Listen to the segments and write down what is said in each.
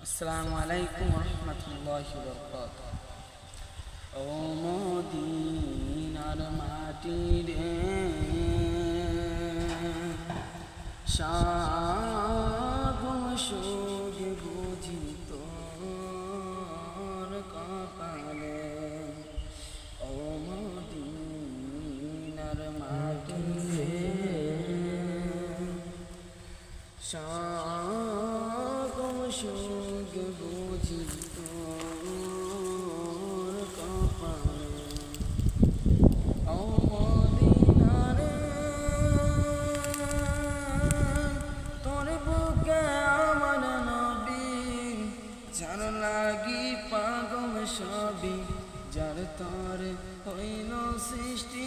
আসসালামু আলাইকুম রহমতুল্লাহি ওয়া বারাকাতুহু। ও মদিনার মাটি রে, সাগর সুখ বুঝি তোর কপালে। ও মদিনার মাটি রে, সাগর সুখ বুঝি তোর কপালে। ও মদিনারে, তোর বুকে আমার নবী, যার লাগি পাগল সবই, যার তোর হইল সৃষ্টি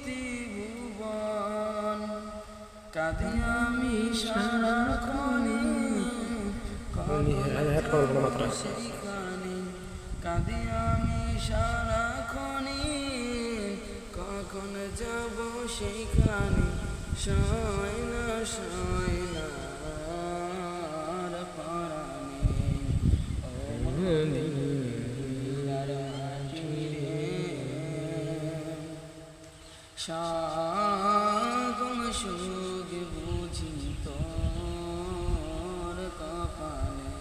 ত্রিভুবন। কাঁদি আমি সারাক্ষণে, সেইখানে কাঁদি আমি সারাক্ষণে, কখন যাব সেইখানে, সয়না সয়না আর পরাণে। ও মদিনার মাটি রে, সাগর সুখ বুঝি তোর কপালে।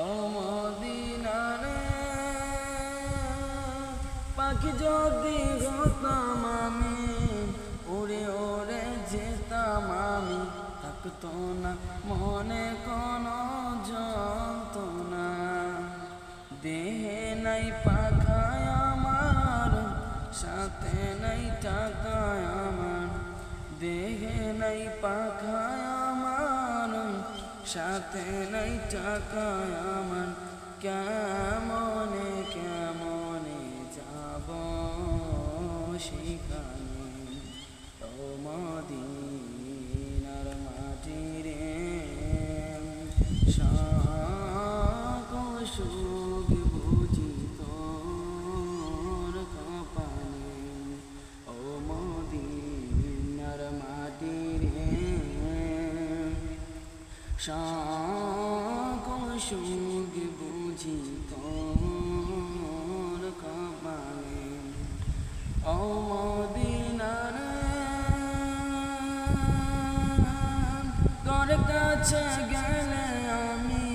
ও মদিনারে, পাখি যদি হতাম আমি, উড়ে উড়ে যেতাম আমি, থাকতো না মনে কোনো যন্ত্রণা। দেহে নাই পাখায় আমার, সাথে নাই টাকায় আমার, দেহে নাই পাখায় আমার, সাথে নাই টাকায় আমার, কেমনে কেমনে যাব সেখানে। ও মদিনার মাটি রে, সাগর সুখ বুঝি তোর কপালে। ও মদিনার মাটি রে, সাগর সুখ বুঝি তোর কপালে। ও মদিনার, তোর কাছে গেলে আমি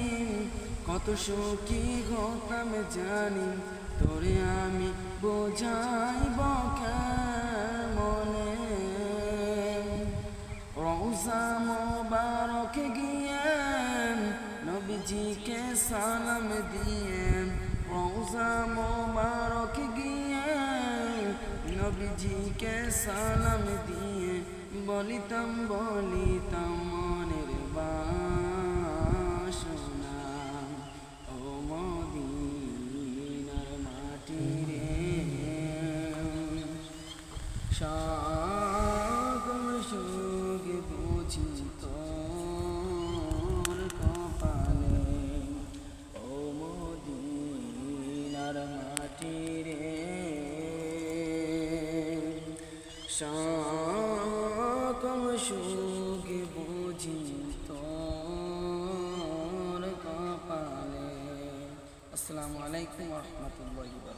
কত সুখী হতাম জানি, তোরে আমি বোঝাইব কেমনে। রওজা মোবারক গিয়ে নবীজিকে সালাম দিয়ে, রওজা মোবারক গিয়ে নবীজিকে সালাম দিয়ে, বলিতাম বলিতাম মনের বাসনা। ও মদিনার মাটি রে, সাগর সুখ বুঝি তোর কপালে। ও মদিনার মাটি রে, সাগর সুখ বুঝি তোর কপালে। আসসালামু আলাইকুম রহমতুল্লাহি ওয়া বারাকাতুহু।